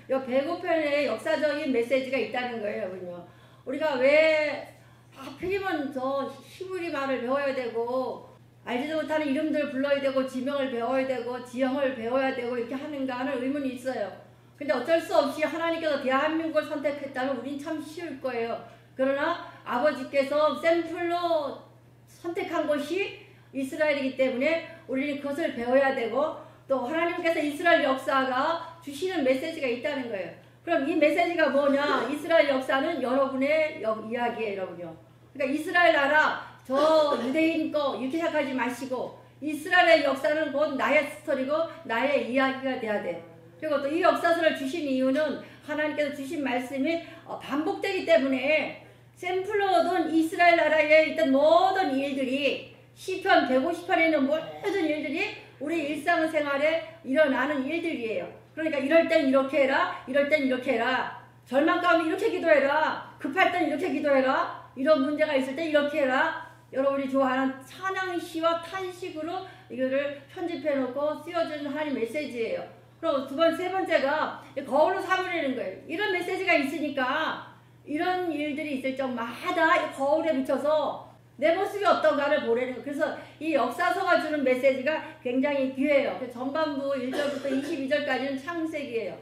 이 105편에 역사적인 메시지가 있다는 거예요, 여러분요. 우리가 왜 하필이면 저 히브리 말을 배워야 되고 알지도 못하는 이름들 불러야 되고 지명을 배워야 되고 지형을 배워야 되고 이렇게 하는가 하는 의문이 있어요. 근데 어쩔 수 없이 하나님께서 대한민국을 선택했다면 우린 참 쉬울 거예요. 그러나 아버지께서 샘플로 선택한 것이 이스라엘이기 때문에 우리는 그것을 배워야 되고 또 하나님께서 이스라엘 역사가 주시는 메시지가 있다는 거예요. 그럼 이 메시지가 뭐냐? 이스라엘 역사는 여러분의 이야기예요, 여러분요. 그러니까 이스라엘 나라 저 유대인 거 이렇게 생각하지 마시고 이스라엘의 역사는 곧 나의 스토리고 나의 이야기가 돼야 돼. 그리고 또 이 역사서를 주신 이유는 하나님께서 주신 말씀이 반복되기 때문에 샘플로 얻은 이스라엘 나라에 있던 모든 일들이 시편 150편에 있는 모든 일들이 우리 일상생활에 일어나는 일들이에요. 그러니까 이럴 땐 이렇게 해라, 이럴 땐 이렇게 해라, 절망 가면 이렇게 기도해라, 급할 땐 이렇게 기도해라, 이런 문제가 있을 때 이렇게 해라. 여러분이 좋아하는 찬양시와 탄식으로 이거를 편집해 놓고 쓰여주는 하나님 메시지예요. 그리고 세 번째가 거울로 삼으려는 거예요. 이런 메시지가 있으니까 이런 일들이 있을 적마다 거울에 비춰서 내 모습이 어떤가를 보려는 거예요. 그래서 이 역사서가 주는 메시지가 굉장히 귀해요. 전반부 1절부터 22절까지는 창세기예요.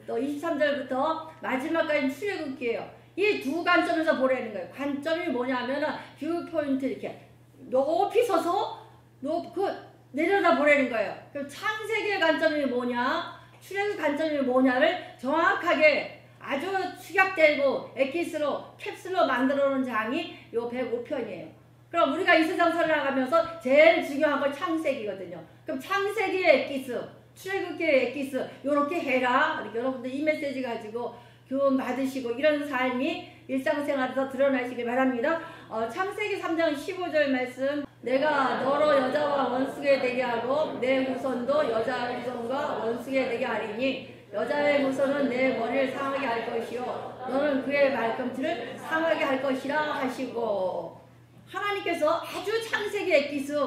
또 23절부터 마지막까지는 출애굽기예요. 이 두 관점에서 보라는 거예요. 관점이 뭐냐면은 뷰 포인트 이렇게 높이 서서 내려다 보라는 거예요. 그럼 창세기의 관점이 뭐냐, 출애굽 관점이 뭐냐를 정확하게 아주 축약되고 캡슐로 만들어 놓은 장이 요 105편이에요. 그럼 우리가 이 세상 살아가면서 제일 중요한 건 창세기거든요. 그럼 창세기의 엑기스, 출애굽기의 엑기스 요렇게 해라. 여러분들 이 메시지 가지고 교훈 받으시고 이런 삶이 일상생활에서 드러나시길 바랍니다. 창세기 3장 15절 말씀, 내가 너로 여자와 원수게 되게 하고 내 후손도 여자의 후손과 원수게 되게 하리니 여자의 후손은 내 머리를 상하게 할 것이요 너는 그의 발꿈치를 상하게 할 것이라 하시고, 하나님께서 아주 창세기 엑기스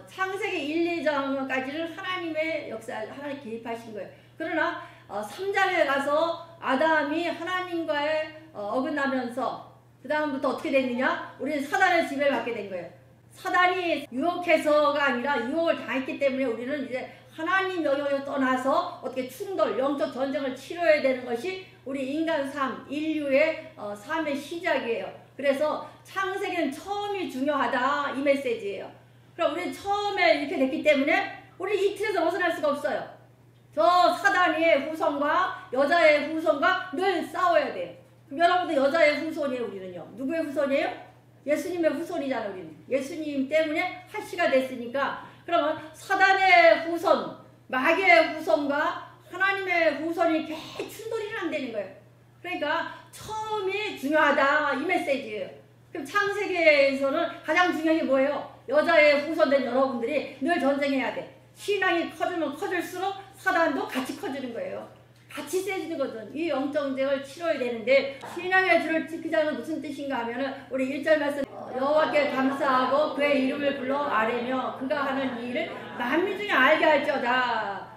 창세기 1, 2장까지는 하나님의 역사, 하나님 개입하신 거예요. 그러나 3장에 가서 아담이 하나님과의 어긋나면서 그 다음부터 어떻게 됐느냐? 우리는 사단의 지배를 받게 된 거예요. 사단이 유혹해서가 아니라 유혹을 당했기 때문에 우리는 이제 하나님 영역에서 떠나서 어떻게 충돌, 영적 전쟁을 치러야 되는 것이 우리 인간 삶, 인류의 삶의 시작이에요. 그래서 창세기는 처음이 중요하다, 이 메시지예요. 그럼 우리는 처음에 이렇게 됐기 때문에 우리 이 틀에서 벗어날 수가 없어요. 저 사단의 후손과 여자의 후손과 늘 싸워야 돼요. 그럼 여러분도 여자의 후손이에요, 우리는요. 누구의 후손이에요? 예수님의 후손이잖아요, 우리는. 예수님 때문에 하시가 됐으니까. 그러면 사단의 후손, 마귀의 후손과 하나님의 후손이 이렇게 충돌이 안 되는 거예요. 그러니까 처음이 중요하다, 이 메시지예요. 그럼 창세기에서는 가장 중요한 게 뭐예요? 여자의 후손된 여러분들이 늘 전쟁해야 돼. 신앙이 커지면 커질수록 사단도 같이 커지는 거예요. 같이 세지거든. 이 영적 전쟁을 치러야 되는데, 신앙의 줄을 지키자는 무슨 뜻인가 하면은 우리 1절 말씀, 여호와께 감사하고 그의 이름을 불러 아뢰며 그가 하는 일을 만민 중에 알게 할지어다.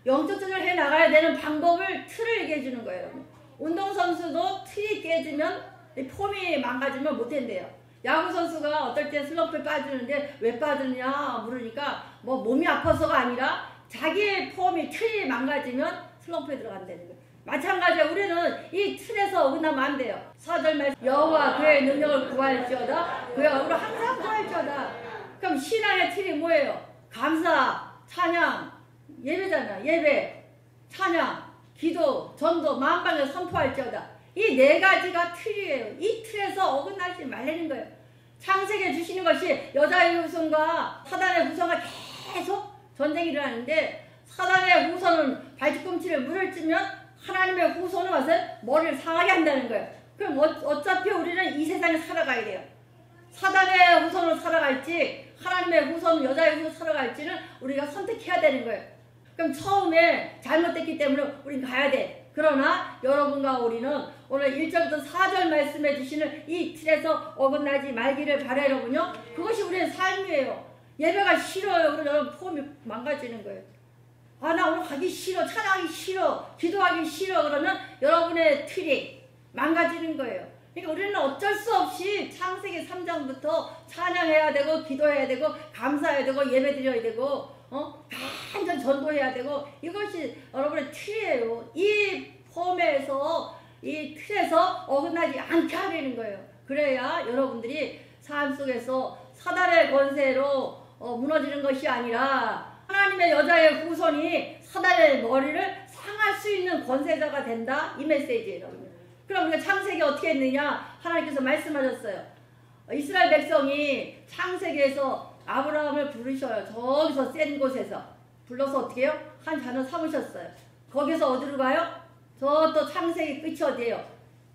영적 전쟁을 해 나가야 되는 방법을, 틀을 얘기해 주는 거예요. 운동선수도 틀이 깨지면, 폼이 망가지면 못 한대요. 야구선수가 어떨 때 슬럼프에 빠지는데 왜 빠지느냐 물으니까 뭐 몸이 아파서가 아니라 자기의 폼이, 틀이 망가지면 슬럼프에 들어간다는 거예요. 마찬가지로 우리는 이 틀에서 어긋나면 안 돼요. 4절 말씀, 여호와 그의 능력을 구할지어다. 그의 얼굴을 항상 구할지어다. 그럼 신앙의 틀이 뭐예요? 감사, 찬양, 예배잖아. 예배, 찬양, 기도, 전도, 만방에 선포할지어다. 이 네 가지가 틀이에요. 이 틀에서 어긋나지 말라는 거예요. 창세기에 주시는 것이 여자의 후손과 사단의 후손과 계속 전쟁이 일어나는데, 사단의 후손은 발뒤꿈치를 물을 찌면 하나님의 후손은 와서 머리를 상하게 한다는 거예요. 그럼 어차피 우리는 이 세상에 살아가야 돼요. 사단의 후손으로 살아갈지 하나님의 후손, 여자의 후손으로 살아갈지는 우리가 선택해야 되는 거예요. 그럼 처음에 잘못됐기 때문에 우린 가야 돼. 그러나 여러분과 우리는 오늘 1절부터 4절 말씀해 주시는 이 틀에서 어긋나지 말기를 바라려군요. 그것이 우리의 삶이에요. 예배가 싫어요. 그럼 여러분 폼이 망가지는 거예요. 아, 나 오늘 가기 싫어, 찬양하기 싫어, 기도하기 싫어, 그러면 여러분의 틀이 망가지는 거예요. 그러니까 우리는 어쩔 수 없이 창세기 3장부터 찬양해야 되고, 기도해야 되고, 감사해야 되고, 예배드려야 되고, 완전 전도해야 되고, 이것이 여러분의 틀이에요. 이 폼에서, 이 틀에서 어긋나지 않게 하려는 거예요. 그래야 여러분들이 삶 속에서 사단의 권세로 무너지는 것이 아니라 하나님의 여자의 후손이 사단의 머리를 상할 수 있는 권세자가 된다. 이 메시지예요. 그럼 우리가 창세기 어떻게 했느냐? 하나님께서 말씀하셨어요. 이스라엘 백성이 창세기에서 아브라함을 부르셔요. 저기서 센 곳에서 불러서 어떻게 해요? 한 잔을 삼으셨어요. 거기서 어디로 가요? 저 또 창세기 끝이 어디예요?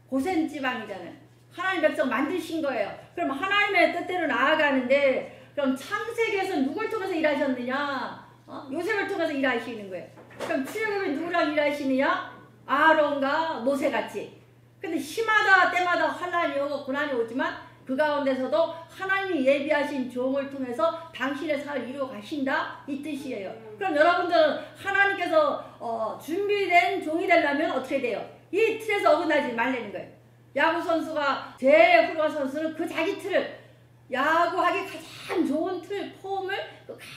고센 지방이잖아요. 하나님 백성 만드신 거예요. 그럼 하나님의 뜻대로 나아가는데, 그럼 창세기에서 누굴 통해서 일하셨느냐? 요셉을 통해서 일하시는 거예요. 그럼 출애굽이 누구랑 일하시느냐? 아론과 모세같이. 근데 시마다 때마다 환난이 오고 고난이 오지만 그 가운데서도 하나님이 예비하신 종을 통해서 당신의 삶을 이루어 가신다, 이 뜻이에요. 그럼 여러분들은 하나님께서 준비된 종이 되려면 어떻게 돼요? 이 틀에서 어긋나지 말라는 거예요. 야구 선수가, 제일 훌륭한 선수는 그 자기 틀을, 야구하기 가장 좋은 틀, 폼을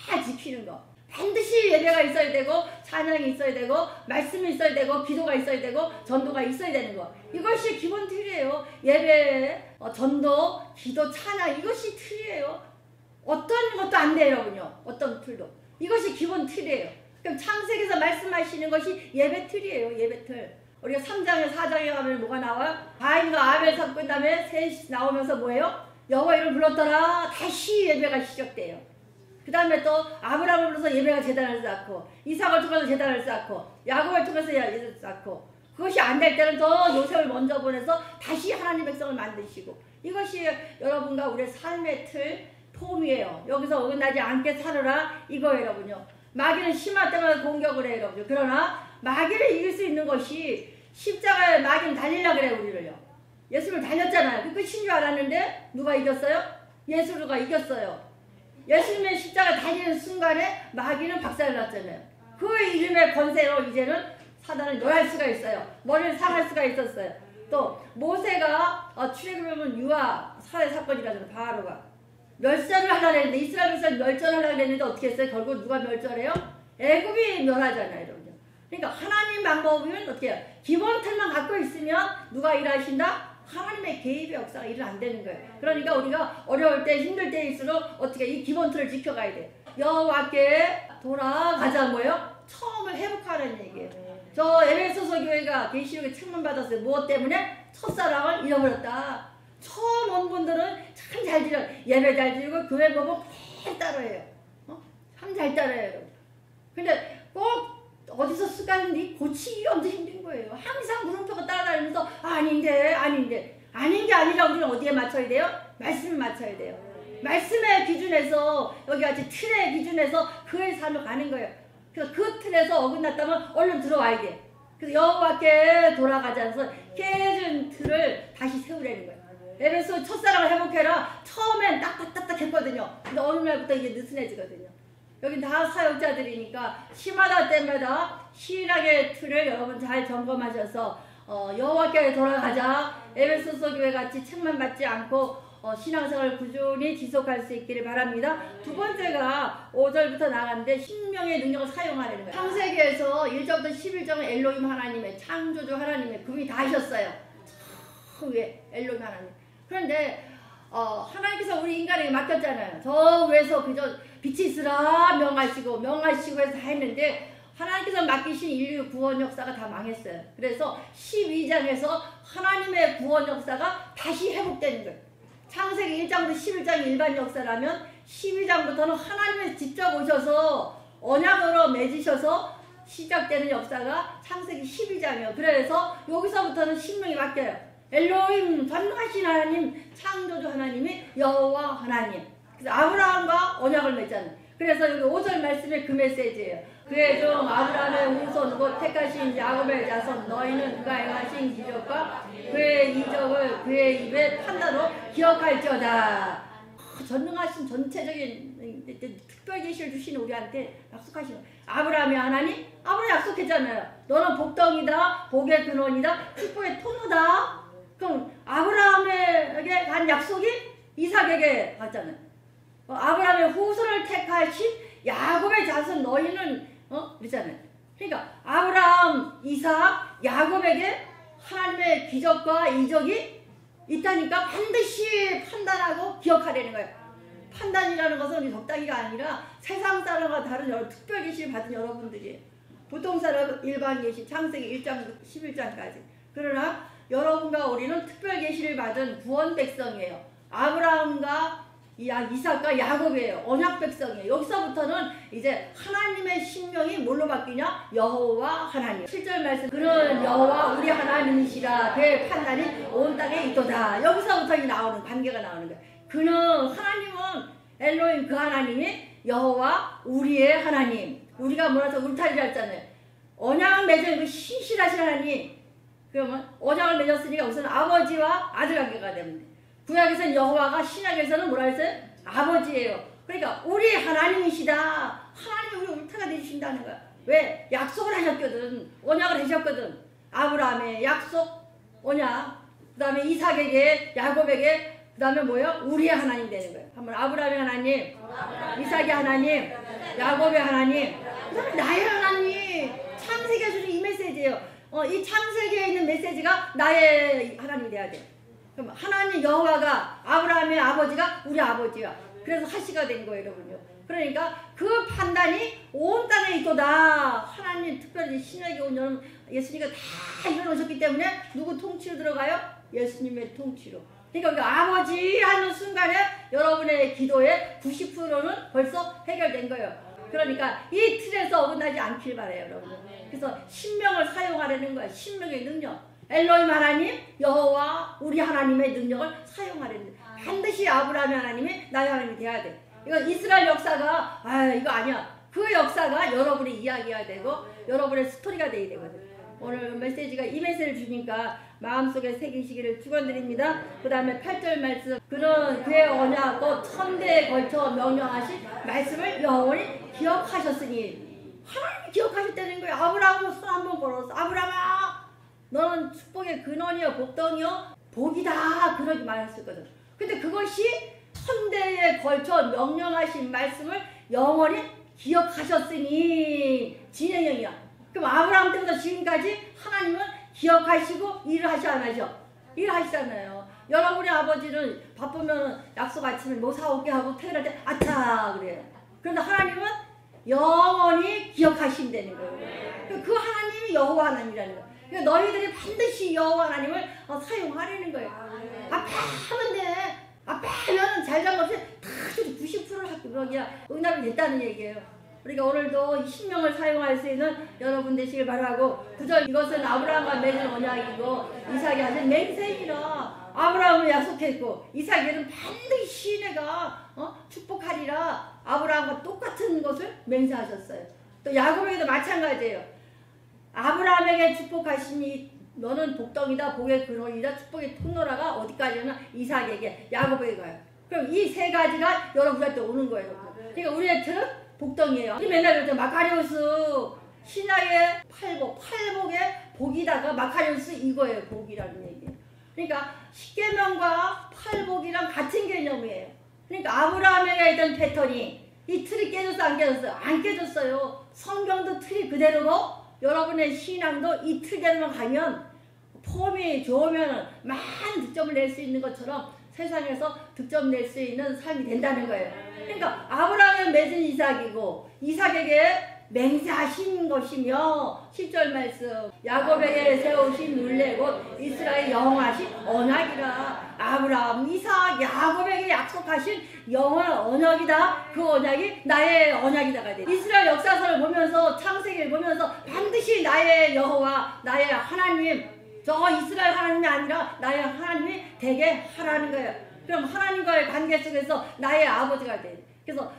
다 지키는 거. 반드시 예배가 있어야 되고, 찬양이 있어야 되고, 말씀이 있어야 되고, 기도가 있어야 되고, 전도가 있어야 되는 거. 이것이 기본 틀이에요. 예배, 전도, 기도, 찬양, 이것이 틀이에요. 어떤 것도 안 돼요, 여러분요. 어떤 틀도. 이것이 기본 틀이에요. 그럼 창세기에서 말씀하시는 것이 예배 틀이에요. 예배 틀. 우리가 3장에 4장에 가면 뭐가 나와요? 가인과 아벨 사건 끝나면 셋이 나오면서 뭐예요? 여호와 이름을 불렀더라. 다시 예배가 시작돼요. 그 다음에 또 아브라함을 불러서 예배가 제단을 쌓고, 이삭을 통해서 제단을 쌓고, 야곱을 통해서 예배를 쌓고, 그것이 안 될 때는 더 요셉을 먼저 보내서 다시 하나님 백성을 만드시고, 이것이 여러분과 우리의 삶의 틀, 폼이에요. 여기서 어긋나지 않게 살아라, 이거예요, 여러분요. 마귀는 심할 때마다 공격을 해요, 여러분요. 그러나 마귀를 이길 수 있는 것이, 십자가에 마귀는 달리려고 그래요, 우리를요. 예수를 달렸잖아요. 그 끝인 줄 알았는데 누가 이겼어요? 예수가 이겼어요. 예수님의 십자가 달리는 순간에 마귀는 박살났잖아요. 그 이름의 권세로 이제는 사단을 멸할 수가 있어요. 머리를 상할 수가 있었어요. 또 모세가 출애굽하면 유아 살해 사건이라잖아요. 바로가 멸절을 하려고 했는데, 이스라엘 백성을 멸절하려고 했는데 어떻게 했어요? 결국 누가 멸절해요? 애굽이 멸하잖아요, 여러분. 그러니까 하나님 방법은 어떻게 해요? 기본 틀만 갖고 있으면 누가 일하신다? 하나님의 개입의 역사가 일은 안 되는 거예요. 그러니까 우리가 어려울 때, 힘들 때일수록 어떻게 이 기본 틀을 지켜가야 돼요. 여호와께 돌아가자, 뭐예요? 처음을 회복하라는 얘기예요. 저 에베소서 교회가 계시록에 책망받았어요. 무엇 때문에? 첫사랑을 잃어버렸다. 처음 온 분들은 참 잘 지려, 예배 잘 드리고 교회 보면 잘 따라해요. 참 잘 따라해요. 근데 꼭 어디서 습관이 고치기가 엄청 힘든 거예요. 항상 물음표가 따라다니면서 아닌 게 아니라 우리는 어디에 맞춰야 돼요? 말씀을 맞춰야 돼요. 말씀의 기준에서, 여기 같이 틀의 기준에서 그의 삶을 가는 거예요. 그래서 그 틀에서 어긋났다면 얼른 들어와야 돼. 그래서 여호와께 돌아가자면서 깨진 틀을 다시 세우라는 거예요. 에베소 첫사랑을 회복해라. 처음엔 딱딱딱딱 했거든요. 근데 어느 날부터 이게 느슨해지거든요. 여기 다 사역자들이니까 시마다 때마다 신학의 틀을 여러분 잘 점검하셔서 여호와께 돌아가자. 에베소서 교회 같이 책만 받지 않고 신앙생활을 꾸준히 지속할 수 있기를 바랍니다. 두 번째가 5절부터 나가는데 신명의 능력을 사용하려는 거예요. 창세기에서 1절부터 11절은 엘로힘 하나님의, 창조주 하나님의 금이 다 하셨어요. 저 위에 엘로힘 하나님. 그런데 하나님께서 우리 인간에게 맡겼잖아요. 저 위에서 그저 빛이 있으라 명하시고 해서 다 했는데, 하나님께서 맡기신 인류 구원 역사가 다 망했어요. 그래서 12장에서 하나님의 구원 역사가 다시 회복되는 거예요. 창세기 1장부터 11장이 일반 역사라면 12장부터는 하나님이 직접 오셔서 언약으로 맺으셔서 시작되는 역사가 창세기 12장이에요. 그래서 여기서부터는 신명이 바뀌어요. 엘로힘, 전능하신 하나님, 창조주 하나님이 여호와 하나님. 그래서 아브라함과 언약을 맺잖아요. 그래서 여기 5절 말씀에 그 메시지예요. 그의 종 아브라함의 후손 곧 택하신 야곱의 자손, 너희는 그가 행하신 기적과 그의 이적을 그의 입의 판단으로 기억할지어다. 전능하신 전체적인 특별 계시를 주시는 우리한테 약속하시는 거예요. 아브라함의 하나님, 아브라함 약속했잖아요. 너는 복덩이다, 복의 근원이다, 축복의 통로다. 그럼 아브라함에게 간 약속이 이삭에게 갔잖아요. 아브라함의 후손을 택하신 야곱의 자손 너희는 그랬잖아요. 그러니까 아브라함, 이삭, 야곱에게 하나님의 기적과 이적이 있다니까 반드시 판단하고 기억하려는 거예요. 판단이라는 것은 우리 적당히가 아니라 세상 사람과 다른 여러 특별 계시를 받은 여러분들이에요. 보통 사람은 일반 계시, 창세기 1장 11장까지. 그러나 여러분과 우리는 특별 계시를 받은 구원 백성이에요. 아브라함과 이삭과 야곱이에요. 언약 백성이에요. 여기서부터는 이제 하나님의 신명이 뭘로 바뀌냐? 여호와 하나님. 7절 말씀. 그는 여호와 우리 하나님이시라 그의 판단이 온 땅에 있도다. 여기서부터 나오는 관계가 나오는 거예요. 그는 하나님은 엘로힘 그 하나님이 여호와 우리의 하나님. 우리가 뭐라서 울타리를 했잖아요. 언약을 맺은 그 신실하신 하나님. 그러면 언약을 맺었으니까 우선 아버지와 아들 관계가 됩니다. 구약에서는 여호와가, 신약에서는 뭐라 했어요? 아버지예요. 그러니까 우리 하나님이시다. 하나님이 우리 울타리가 되신다는 거야. 왜? 약속을 하셨거든. 언약을 하셨거든. 아브라함의 약속, 언약. 그 다음에 이삭에게, 야곱에게, 그 다음에 뭐예요? 우리의 하나님 되는 거예요. 한번 아브라함의 하나님, 이삭의 하나님, 야곱의 하나님, 그 다음에 나의 하나님. 창세기에 주는 이 메시지예요. 이 창세기에 있는 메시지가 나의 하나님이 돼야 돼. 그럼 하나님 여호와가 아브라함의 아버지가 우리 아버지야. 그래서 하시가 된 거예요, 여러분요. 그러니까 그 판단이 온 땅에 있도다. 하나님 특별히 신약에 온 여러분 예수님이 다 이뤄놓으셨기 때문에 누구 통치로 들어가요? 예수님의 통치로. 그러니까 아버지 하는 순간에 여러분의 기도의 90%는 벌써 해결된 거예요. 그러니까 이 틀에서 어긋나지 않길 바라요, 여러분. 그래서 신명을 사용하려는 거예요. 신명의 능력. 엘로힘 하나님, 여호와 우리 하나님의 능력을 사용하려는 거예요. 반드시 아브라함의 하나님이 나의 하나님이 돼야 돼. 이거 이스라엘 역사가 이거 아니야. 그 역사가 여러분의 이야기가 되고 여러분의 스토리가 돼야 되거든. 오늘 메시지가 이 메시지를 주니까 마음속에 새기시기를 축원드립니다. 그 다음에 8절 말씀. 그는 그의 언약 또 천대에 걸쳐 명령하신 말씀을 영원히 기억하셨으니. 하나님이 기억하셨다는 거예요. 아브라함은 손 한번 걸었어. 아브라함아, 너는 축복의 근원이여 복덩이여 복이다. 그렇게 말했었거든. 근데 그것이 천대에 걸쳐 명령하신 말씀을 영원히 기억하셨으니 진행형이야. 그럼 아브라함 때부터 지금까지 하나님은 기억하시고 일을 하시 안 하셔? 일을 하시잖아요. 여러분의 아버지는 바쁘면 약속 아침에 뭐 사올게 하고 퇴근할 때 아차 그래요. 그런데 하나님은 영원히 기억하신다는 거예요. 그 하나님이 여호와 하나님이라는 거예요. 그러니까 너희들이 반드시 여호와 하나님을 사용하려는 거예요. 앞에 하면 돼. 앞에 하면 잘잘못이 다 90%를 합격이야. 응답이 됐다는 얘기예요. 우리가 오늘도 신명을 사용할 수 있는 여러분 되시길 바라고 9절 이것은 아브라함과 맺은 언약이고 이삭이 하신 맹세이라. 아브라함을 약속했고 이삭에는 반드시 내가 축복하리라. 아브라함과 똑같은 것을 맹세하셨어요. 또 야곱에게도 마찬가지예요. 아브라함에게 축복하시니 너는 복덩이다 복의 근원이다 축복의 통로라가 어디까지나 이삭에게 야곱에게 가요. 그럼 이 세 가지가 여러분한테 오는 거예요. 그러니까 우리한테는 복덩이에요. 맨날 그랬죠. 마카리오스 신약의 팔복의 복이다가 마카리오스 이거예요. 복이라는 얘기예요. 그러니까 십계명과 팔복이랑 같은 개념이에요. 그러니까 아브라함에게 있던 패턴이 이 틀이 깨졌어 안 깨졌어요? 안 깨졌어요. 성경도 틀이 그대로고 여러분의 신앙도 이 틀대로만 가면 폼이 좋으면 많은 득점을 낼 수 있는 것처럼 세상에서 득점 낼 수 있는 삶이 된다는 거예요. 그러니까 아브라함은 맺은 이삭이고 이삭에게 맹세하신 것이며 10절 말씀 야곱에게 세우신 율례 곧 이스라엘 영하신 언약이라. 아브라함, 이삭, 야곱에게 약속하신 영원한 언약이다. 그 언약이 나의 언약이다가 돼. 이스라엘 역사서를 보면서 창세기를 보면서 반드시 나의 여호와 나의 하나님 저 이스라엘 하나님이 아니라 나의 하나님이 되게 하라는 거예요. 그럼 하나님과의 관계 속에서 나의 아버지가 돼. 그래서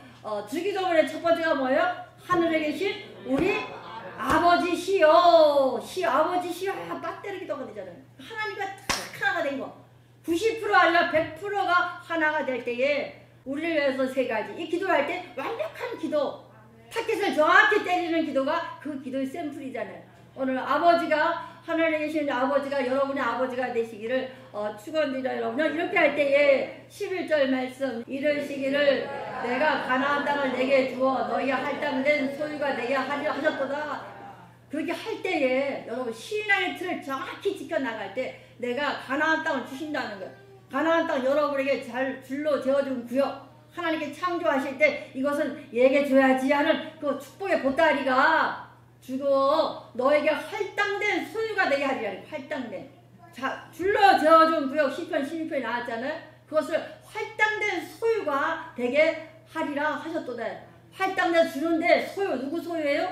주기도문의 첫 번째가 뭐예요? 하늘에 계신 우리 아버지시여. 아버지시여. 빠뜨리 기도가 되잖아요. 하나님과 딱 하나가 된 거. 90% 아니라 100%가 하나가 될 때에 우리를 위해서 세 가지. 이 기도할 때 완벽한 기도, 타켓을 정확히 때리는 기도가 그 기도의 샘플이잖아요. 오늘 아버지가, 하늘에 계신 아버지가 여러분의 아버지가 되시기를 축원드려요. 여러분 이렇게 할 때에 11절 말씀, 이르시기를 내가 가나안 땅을 내게 주어 너희 할당된 소유가 되게 하려 하셨도다. 그렇게 할 때에 여러분 신앙의 틀을 정확히 지켜나갈 때 내가 가나안 땅을 주신다는 거예요. 가나안 땅 여러분에게 잘 줄로 재어준 구역, 하나님께 창조하실 때 이것은 얘게 줘야지 하는 그 축복의 보따리가 주고 너에게 할당된 소유가 되게 하리라. 할당된, 자, 줄로 재어준 구역, 시편 16편에 나왔잖아요. 그것을 할당된 소유가 되게 하리라 하셨도다. 할당된 주는데 소유, 누구 소유예요?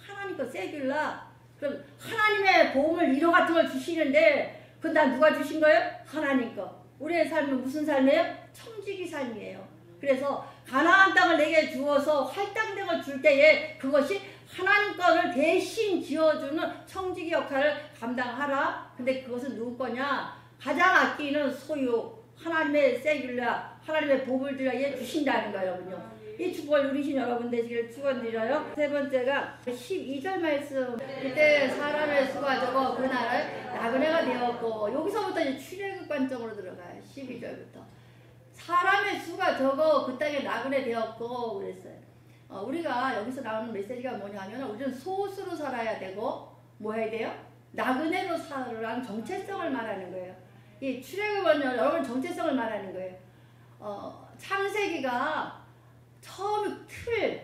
하나님 거 세귤라. 그럼 하나님의 보험을 이런 같은 걸 주시는데 그건 다 누가 주신 거예요? 하나님 거. 우리의 삶은 무슨 삶이에요? 청지기 삶이에요. 그래서 가나안 땅을 내게 주어서 할당된 걸 줄 때에 그것이 하나님 거를 대신 지어주는 청지기 역할을 감당하라. 근데 그것은 누구 거냐? 가장 아끼는 소유, 하나님의 세귤라, 하나님의 복을 드려야 주신다는 거예요. 여러분요. 이 축복을 누리신 여러분 되시기를 축원드려요. 세 번째가 12절 말씀. 그때 사람의 수가 적어 그 나라에 나그네가 되었고, 여기서부터 이제 출애굽 관점으로 들어가요. 12절부터. 사람의 수가 적어 그 땅에 나그네 되었고 그랬어요. 우리가 여기서 나오는 메시지가 뭐냐면 우리는 소수로 살아야 되고 뭐 해야 돼요? 나그네로 살으라는 정체성을 말하는 거예요. 이 출애굽은 여러분 정체성을 말하는 거예요. 창세기가 처음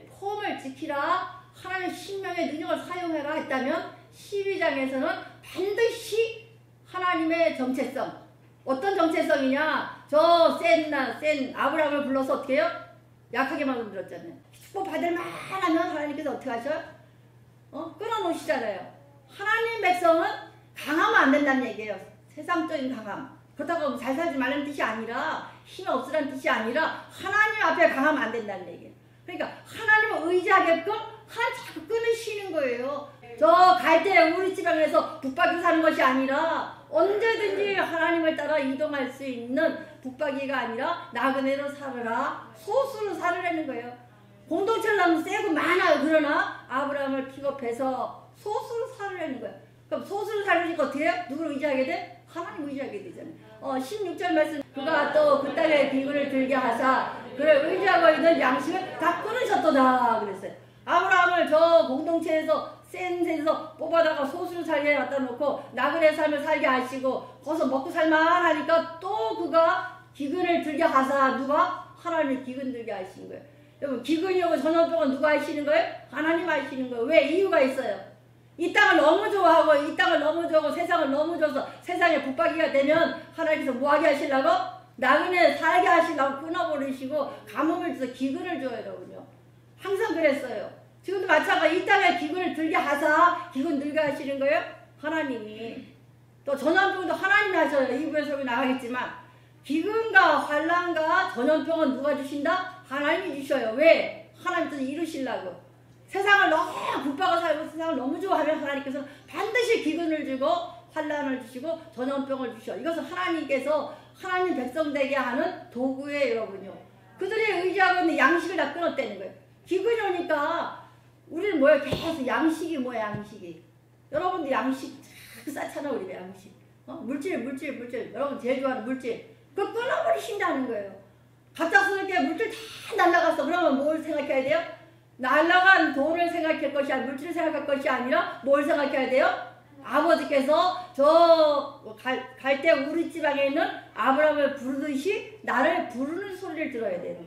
폼을 지키라, 하나님의 신명의 능력을 사용해라 했다면 12장에서는 반드시 하나님의 정체성, 어떤 정체성이냐? 저 센 아브라함을 불러서 어떻게 해요? 약하게 만들었잖아요. 축복 받을 만하면 하나님께서 어떻게 하셔요? 끊어놓으시잖아요. 하나님 백성은 강하면 안 된다는 얘기예요. 세상적인 강함. 그렇다고 잘 살지 말라는 뜻이 아니라, 힘이 없으라는 뜻이 아니라 하나님 앞에 강하면 안 된다는 얘기예요. 그러니까 하나님을 의지하게끔 하나님 자꾸 끊으시는 거예요. 저 갈대 우리 지방에서 북박이 사는 것이 아니라 언제든지 하나님을 따라 이동할 수 있는 북박이가 아니라 나그네로 살아라, 소수로 살으라는 거예요. 공동체를 하면 세고 많아요. 그러나 아브라함을 픽업해서 소수로 살으라는 거예요. 그럼 소수로 살으니까 어떻게 해요? 누구를 의지하게 돼? 하나님 의지하게 되잖아요. 16절 말씀, 그가 또 그 땅에 기근을 들게 하사 그를 의지하고 있는 양식을 다 끊으셨도다 그랬어요. 아브라함을 저 공동체에서 센 데서 뽑아다가 소수로 살게 갖다 놓고 나그네 삶을 살게 하시고 거기서 먹고 살만하니까 또 그가 기근을 들게 하사, 누가? 하나님이 기근 들게 하시는 거예요. 여러분 기근이 오고 전염병은 누가 하시는 거예요? 하나님 하시는 거예요. 왜? 이유가 있어요. 이 땅을 너무 좋아하고 이 땅을 너무 좋아하고 세상을 너무 좋아서 세상에 북박이가 되면 하나님께서 뭐하게 하시려고? 나그네 살게 하시려고 끊어버리시고 가뭄을 줘서 기근을 줘요. 여러분요. 항상 그랬어요. 지금도 마찬가지. 이 땅에 기근을 들게 하사, 기근 들게 하시는 거예요? 하나님이. 또 전염병도 하나님이 하셔요. 2부에 설명 나가겠지만 기근과 환난과 전염병은 누가 주신다? 하나님이 주셔요. 왜? 하나님께서 이루시려고. 세상을 너무 북박아 살고 세상을 너무 좋아하면 하나님께서 반드시 기근을 주고 환난을 주시고 전염병을 주셔. 이것은 하나님께서 하나님 백성 되게 하는 도구예요. 여러분요. 그들이 의지하고 있는 양식을 다 끊었다는 거예요. 기근이 오니까 우리는 뭐예요? 계속 양식이 뭐야? 양식이. 여러분들 양식 참 싸잖아. 우리 양식. 물질. 여러분 제일 좋아하는 물질. 그걸 끊어버리신다는 거예요. 갑작스럽게 물질 다 날라갔어. 그러면 뭘 생각해야 돼요? 날라간 돈을 생각할 것이 아니라, 물질을 생각할 것이 아니라 뭘 생각해야 돼요? 아버지께서 저 갈대 우리 지방에 있는 아브라함을 부르듯이 나를 부르는 소리를 들어야 돼요.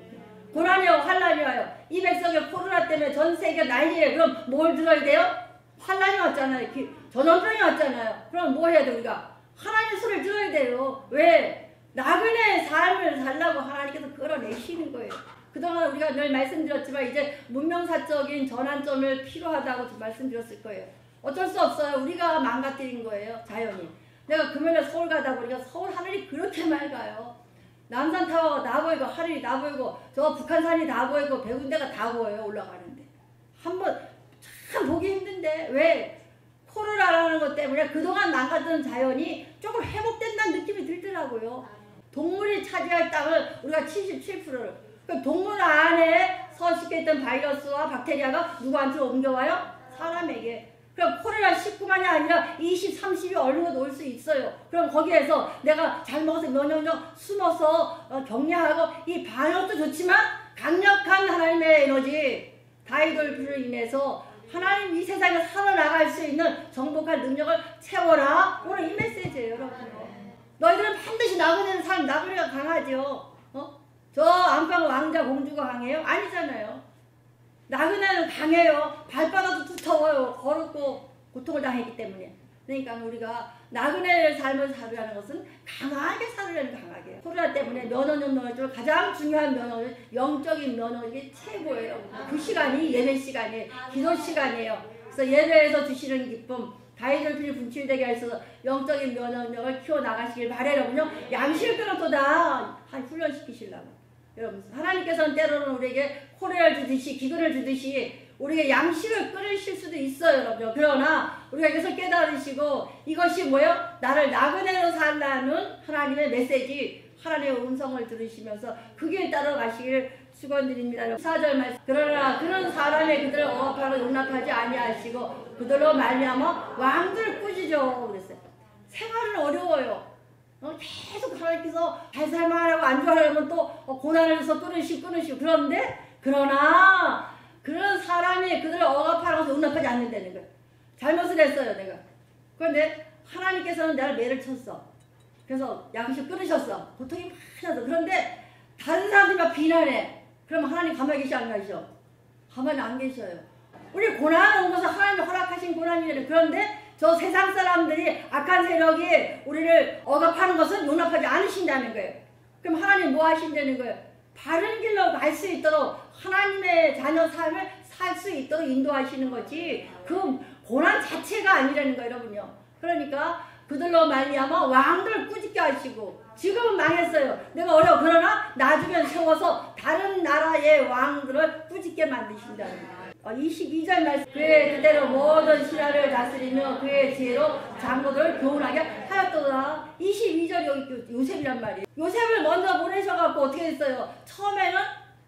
고난이 와요, 환란이 와요. 이 백성의 코로나 때문에 전 세계 난리예요. 그럼 뭘 들어야 돼요? 환란이 왔잖아요. 전염병이 왔잖아요. 그럼 뭐 해야 돼 우리가? 하나님의 소리를 들어야 돼요. 왜? 나그네 삶을 살라고 하나님께서 끌어내시는 거예요. 그동안 우리가 늘 말씀드렸지만 이제 문명사적인 전환점을 필요하다고 말씀드렸을 거예요. 어쩔 수 없어요. 우리가 망가뜨린 거예요. 자연이. 내가 금요일에 서울 가다 보니까 서울 하늘이 그렇게 맑아요. 남산타워가 다 보이고 하늘이 다 보이고 저 북한산이 다 보이고 백운대가 다 보여요. 올라가는데 한번 참 보기 힘든데 왜? 코로나라는 것 때문에 그동안 망가졌던 자연이 조금 회복된다는 느낌이 들더라고요. 동물이 차지할 땅을 우리가 77%를, 그 동물 안에 서식해 있던 바이러스와 박테리아가 누구한테 옮겨와요? 사람에게. 그럼 코로나 19만이 아니라 20, 30이 얼른 올 수 있어요. 그럼 거기에서 내가 잘 먹어서 면역력 숨어서 격려하고 이 방역도 좋지만 강력한 하나님의 에너지 다이돌프로 인해서 하나님 이 세상에 살아나갈 수 있는 정복할 능력을 채워라. 오늘 이 메시지예요, 여러분. 너희들은 반드시 나그네는 사람, 나그네가 강하죠. 저 안방 왕자 공주가 강해요? 아니잖아요. 나그네는 강해요. 발바닥도 두터워요. 거룩고 고통을 당했기 때문에. 그러니까 우리가 나그네의 삶을 살으라는 것은 강하게 살으려는 강하게. 코로나 때문에 면허 중 가장 중요한 면허는 영적인 면허이 최고예요. 그 시간이 예배 시간이에요. 기도 시간이에요. 그래서 예배에서 주시는 기쁨, 다이돌필이 분출되게 하셔서 영적인 면역력을 키워나가시길 바라려면요. 양식을 끊어도다 훈련시키시려고. 여러분, 하나님께서는 때로는 우리에게 코레를 주듯이 기근을 주듯이 우리에게 양식을 끊으실 수도 있어요, 여러분. 그러나 우리가 여기서 깨달으시고 이것이 뭐예요? 나를 나그네로 살라는 하나님의 메시지, 하나님의 음성을 들으시면서 그 길 따라가시길 축원드립니다. 4절 말씀. 그러나 그런 사람의 그들을 억압하고 용납하지 아니하시고 그들로 말미암아 왕들을 꾸짖어 그랬어요. 생활은 어려워요. 계속 하나님께서 잘 살만하고 안 좋아하려면 또 고난을 줘서 끊으시고 그런데 그러나 그런 사람이 그들을 억압하는 것을 용납하지 않는다는 거예요. 잘못을 했어요, 내가. 그런데 하나님께서는 나를 매를 쳤어. 그래서 양식 끊으셨어. 고통이 많아서. 그런데 다른 사람들이 막 비난해. 그러면 하나님 가만히 계시 안 계셔? 가만히 안 계셔요. 우리 고난 온 것은 하나님이 허락하신 고난이래요. 그런데 저 세상 사람들이 악한 세력이 우리를 억압하는 것은 용납하지 않으신다는 거예요. 그럼 하나님 뭐 하신다는 거예요? 바른 길로 갈 수 있도록 하나님의 자녀 삶을 살 수 있도록 인도하시는 거지 그 고난 자체가 아니라는 거예요, 여러분요. 그러니까 그들로 말미암아 왕들을 꾸짖게 하시고 지금은 망했어요. 내가 어려워. 그러나 나중에 세워서 다른 나라의 왕들을 꾸짖게 만드신다는 거예요. 22절 말씀. 그의 그대로 모든 신하를 다스리며 그의 지혜로 장로들을 교훈하게 하였도다. 22절 여기 요셉이란 말이에요. 요셉을 먼저 보내셔갖고 어떻게 됐어요? 처음에는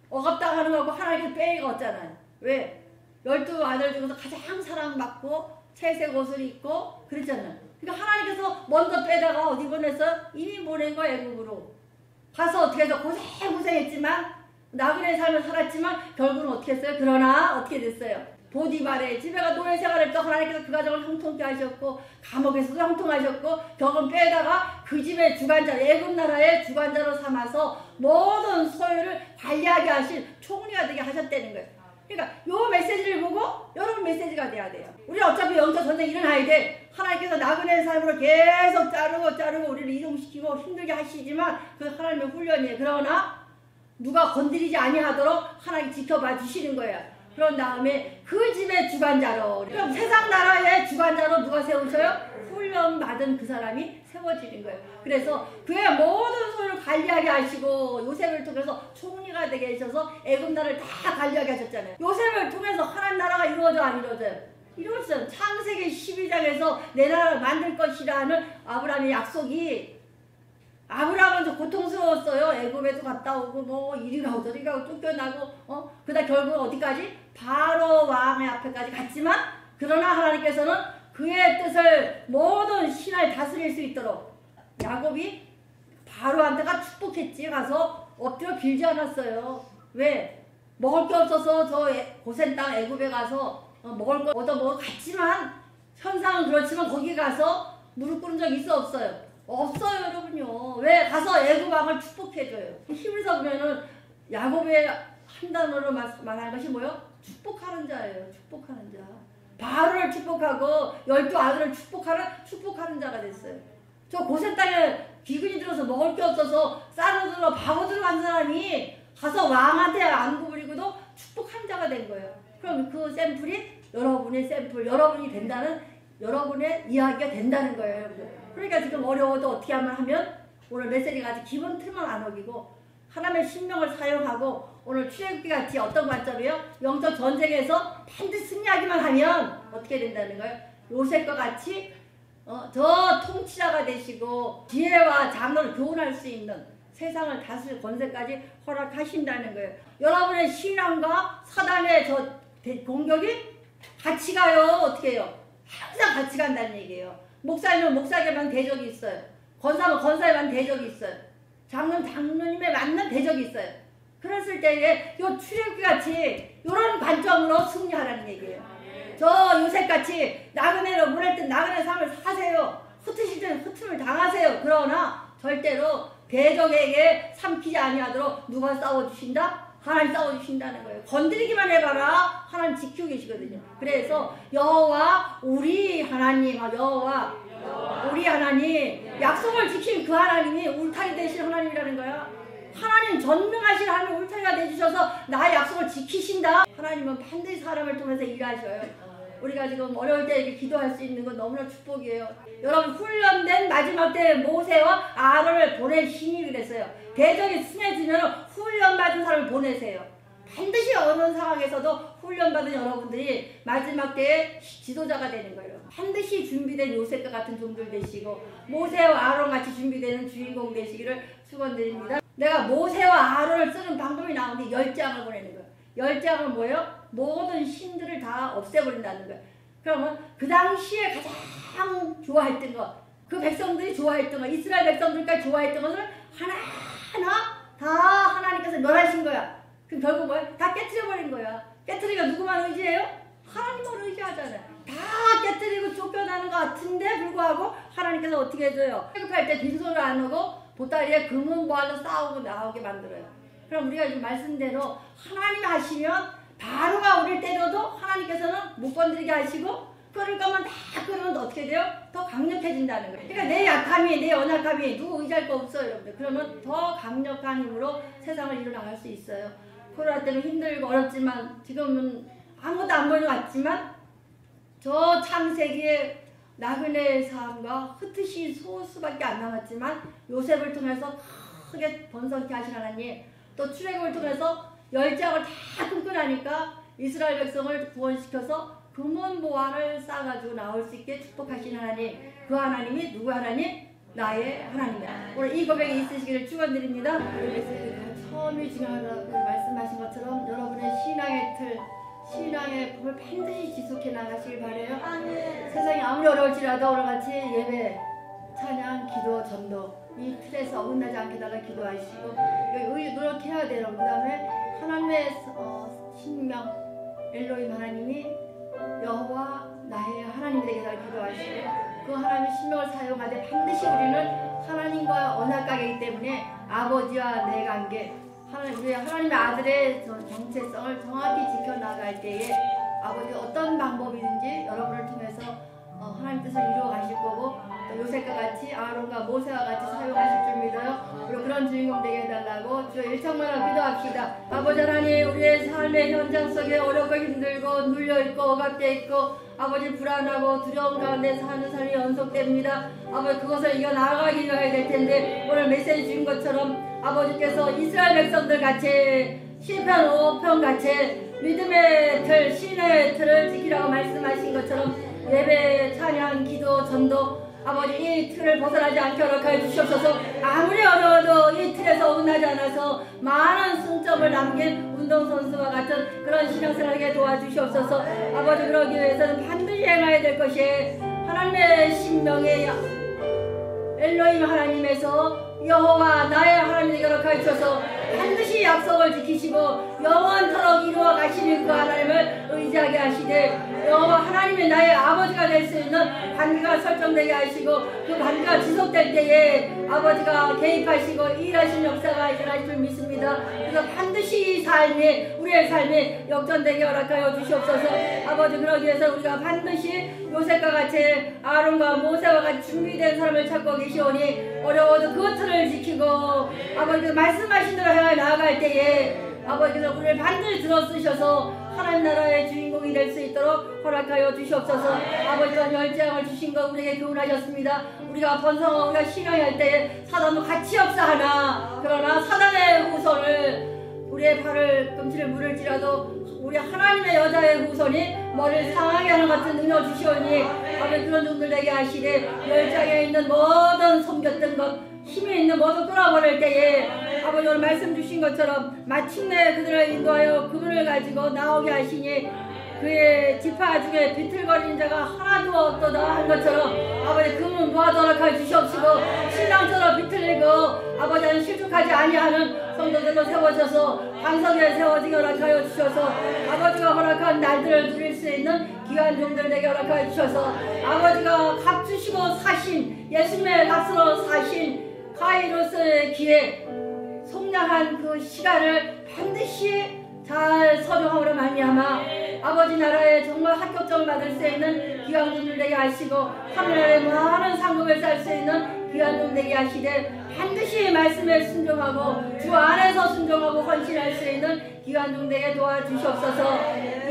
억압당하는 거고 하나님께 빼앗겼잖아요. 왜? 12아들 중에서 가장 사랑받고 채색 옷을 입고 그랬잖아요. 그러니까 하나님께서 먼저 빼다가 어디 보냈어요? 이미 보낸 거예요, 애국으로. 가서 어떻게 해서 고생했지만 나그네 삶을 살았지만 결국은 어떻게 했어요? 그러나 어떻게 됐어요? 보디발의 집에가 노예 생활을 또 하나님께서 그 가정을 형통케 하셨고 감옥에서도 형통하셨고 결국은 빼다가 그 집의 주관자, 애굽 나라의 주관자로 삼아서 모든 소유를 관리하게 하신 총리가 되게 하셨다는 거예요. 그러니까 요 메시지를 보고 여러분 메시지가 돼야 돼요. 우리 어차피 영적 전쟁 일어나야 돼. 하나님께서 나그네 삶으로 계속 자르고 우리를 이동시키고 힘들게 하시지만 그 하나님의 훈련이에요. 그러나 누가 건드리지 아니하도록 하나님 지켜봐 주시는 거예요. 그런 다음에 그 집의 주관자로. 그럼 세상 나라의 주관자로 누가 세우셔요? 훈련받은 그 사람이 세워지는 거예요. 그래서 그의 모든 소유를 관리하게 하시고 요셉을 통해서 총리가 되게 하셔서 애굽 나라를 다 관리하게 하셨잖아요. 요셉을 통해서 하나님 나라가 이루어져 안 이루어져요? 이루어져요. 창세기 12장에서 내 나라를 만들 것이라는 아브라함의 약속이 아브라함은 고통스러웠어요. 애굽에도 갔다 오고 뭐 이리 가고 저리 가고 쫓겨나고 그다음 결국 어디까지? 바로 왕의 앞에까지 갔지만 그러나 하나님께서는 그의 뜻을 모든 신을 다스릴 수 있도록 야곱이 바로한테가 축복했지 가서 엎드려 빌지 않았어요. 왜? 먹을 게 없어서 저 고센 땅 애굽에 가서 먹을 거 얻어 먹어 갔지만 현상은 그렇지만 거기 가서 무릎 꿇은 적 있어 없어요? 없어요, 여러분요. 왜? 가서 애굽 왕을 축복해줘요. 히브리서 보면은 야곱의 한 단어로 말하는 것이 뭐예요? 축복하는 자예요. 축복하는 자. 바로를 축복하고 12아들을 축복하는 자가 됐어요. 저 고센 땅에 기근이 들어서 먹을 게 없어서 쌀을 바보 들어간 사람이 가서 왕한테 안부 부리고도 축복하는 자가 된 거예요. 그럼 그 샘플이 여러분의 샘플, 여러분이 된다는 여러분의 이야기가 된다는 거예요, 여러분들. 그러니까 지금 어려워도 어떻게 하면 오늘 메시지가 아직 기본 틀만 안 어기고 하나님의 신명을 사용하고 오늘 출애굽기 같이 어떤 관점이에요? 영적 전쟁에서 반드시 승리하기만 하면 어떻게 된다는 거예요? 요셉과 같이 저 통치자가 되시고 지혜와 장로를 교훈할 수 있는 세상을 다스릴 권세까지 허락하신다는 거예요. 여러분의 신앙과 사단의 공격이 같이 가요. 어떻게 해요? 항상 같이 간다는 얘기예요. 목사님은 목사에게만 대적이 있어요. 권사는 권사에만 대적이 있어요. 장로는 장로님에 맞는 대적이 있어요. 그랬을 때에 요 출애굽기같이 이런 관점으로 승리하라는 얘기예요. 저 요셉같이 나그네로 보낼 때 나그네 삶을 사세요. 흩으실 때는 흩음을 당하세요. 그러나 절대로 대적에게 삼키지 아니하도록 누가 싸워주신다? 하나님 싸워주신다는 거예요. 건드리기만 해봐라. 하나님 지키고 계시거든요. 그래서 여호와 우리 하나님, 여호와 우리 하나님, 약속을 지킨 그 하나님이 울타리 되신 하나님이라는 거야. 하나님 전능하신 하나님 울타리가 되주셔서 나의 약속을 지키신다. 하나님은 반드시 사람을 통해서 일하셔요. 우리가 지금 어려울 때 이렇게 기도할 수 있는 건 너무나 축복이에요. 여러분 훈련된 마지막 때 모세와 아론을 보내시니 그랬어요. 대적이 순해지면 훈련받은 사람을 보내세요. 반드시 어느 상황에서도 훈련받은 여러분들이 마지막 때에 지도자가 되는 거예요. 반드시 준비된 요셉과 같은 종들 되시고 모세와 아론 같이 준비되는 주인공 되시기를 축원드립니다. 내가 모세와 아론을 쓰는 방법이 나오는데 10장을 보내는 거예요. 10장은 뭐예요? 모든 신들을 다 없애버린다는 거예요. 그러면 그 당시에 가장 좋아했던 것, 그 백성들이 좋아했던 것, 이스라엘 백성들까지 좋아했던 것을 하나하나 다 하나님께서 멸하신 거야. 그럼 결국 뭐야? 다 깨트려버린 거야. 깨트리가 누구만 의지해요? 하나님을 의지하잖아요. 다 깨트리고 쫓겨나는 것 같은데 불구하고 하나님께서 어떻게 해줘요? 회급할 때 빈손을 안 오고 보따리에 금은 보화로 싸우고 나오게 만들어요. 그럼 우리가 지금 말씀대로 하나님이 하시면 바로가 우리를 때려도 하나님께서는 못 건드리게 하시고 그럴 거면 다 그러면 어떻게 돼요? 더 강력해진다는 거예요. 그러니까 내 약함이 내 연약함이 누구 의지할 거 없어요 여러분들. 그러면 더 강력한 힘으로 세상을 이뤄나갈 수 있어요. 코로나 때문에 힘들고 어렵지만 지금은 아무것도 안 보이는 것 같지만 저 창세기에 나그네의 삶과 흩으신 소수밖에 안 남았지만 요셉을 통해서 크게 번성케 하신 하나님, 또 출애굽을 통해서 10장을 다 끊고 나니까 이스라엘 백성을 구원시켜서 금은보화를 쌓아가지고 나올 수 있게 축복하신 하나님, 그 하나님이 누구 하나님? 나의 하나님이야. 오늘 이 고백이 있으시기를 축원드립니다. 처음이 중요하다고 말씀하신 것처럼 여러분의 신앙의 틀, 신앙의 법을 반드시 지속해 나가시길 바라요. 세상이 아무리 어려울지라도 오늘같이 예배, 찬양, 기도, 전도 이 틀에서 어긋나지 않게 달라 기도하시고 노력해야 돼요. 그 다음에 하나님의 신명 엘로힘 하나님이 여호와 나의 하나님 되게 달라 기도하시고 그 하나님의 신명을 사용하되 반드시 우리는 하나님과 언약관계이기 때문에 아버지와 내 관계 우리 하나님의 아들의 정체성을 정확히 지켜나갈 때에 아버지가 어떤 방법이든지 여러분을 통해서 하나님 뜻을 이루어 가실 거고 또 요셉과 같이 아론과 모세와 같이 사용하실 줄 믿어요. 그리고 그런 주인공 되게 해달라고 주여 일청만을 기도합시다. 아버지 하나님, 우리의 삶의 현장 속에 어렵고 힘들고 눌려있고 억압되어 있고 아버지 불안하고 두려움 가운데 사는 삶이 연속됩니다. 아버지 그것을 이겨나가기 위해야 될 텐데 오늘 메시지 주신 것처럼 아버지께서 이스라엘 백성들 같이 시편 5편 같이 믿음의 틀, 신의 틀을 지키라고 말씀하신 것처럼 예배, 찬양, 기도, 전도 아버지 이 틀을 벗어나지 않게 허락하여 주시옵소서. 아무리 어려워도 이 틀에서 어긋나지 않아서 많은 승점을 남긴 운동선수와 같은 그런 신앙생활에게 도와주시옵소서. 아버지 그러기 위해서는 반드시 행해야 될 것이 하나님의 신명의 엘로힘 하나님에서 여호와 나의 하나님에게 허락하여 주셔서 반드시 약속을 지키시고 영원토록 이루어 가시는 그 하나님을 의지하게 하시되 여호와 하나님이 나의 아버지가 될 수 있는 관계가 설정되게 하시고 그 관계가 지속될 때에 아버지가 개입하시고 일하신 역사가 일어날 줄 믿습니다. 그래서 반드시 이 삶이 우리의 삶이 역전되게 허락하여 주시옵소서. 아버지 그러기 위해서 우리가 반드시 요셉과 같이 아론과 모세와 같이 준비된 사람을 찾고 계시오니 어려워도 그 틀을 지키고 아버지 말씀하신 대로 행하여 나아갈 때에 아버지께서 우리를 반드시 들어쓰셔서 하나님 나라의 주인공이 될 수 있도록 허락하여 주시옵소서. 아버지가 10장을 주신 거 우리에게 교훈하셨습니다. 우리가 번성하고 우리가 신앙할 때에 사단도 같이 역사하나 그러나 사단의 후손을 우리의 발을 금치를 물을지라도 우리 하나님의 여자의 후손이 머리를 상하게 하는 같은 능력 주시오니 아버지 그런 종들에게 하시되 열장에 있는 모든 섬겼던 것 힘이 있는 모두 끌어버릴 때에 아버지 오늘 말씀 주신 것처럼 마침내 그들을 인도하여 그분을 가지고 나오게 하시니 그의 지파 중에 비틀거리는 자가 하나도 없도다 한 것처럼 아버지 그분은 노하도록 하여 주시옵시고 신랑처럼 비틀리고 아버지는 실족하지 아니하는 성도들로 세워져서 반석에 세워지게 허락하여 주셔서 아버지가 허락한 날들을 누릴 수 있는 귀한 종들에게 허락하여 주셔서 아버지가 값 주시고 사신 예수님의 값으로 사신 카이로스의 기회 속량한 그 시간을 반드시 잘 서명함으로 말미암아 아버지 나라에 정말 합격점을 받을 수 있는 귀한 종들 되게 하시고 하늘나라에 많은 상급을 살 수 있는 귀한 종 되게 하시되 반드시 말씀에 순종하고 주 안에서 순종하고 헌신할 수 있는 귀한 종 되게 도와주시옵소서.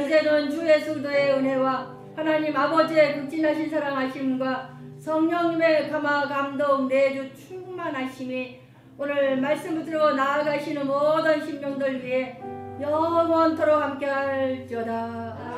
이제는 주 예수 그리스도의 은혜와 하나님 아버지의 극진하신 사랑하심과 성령님의 감화 감동 내주 충만하심이 오늘 말씀 붙들고 나아가시는 모든 심령들 위해 영원토록 함께할지어다.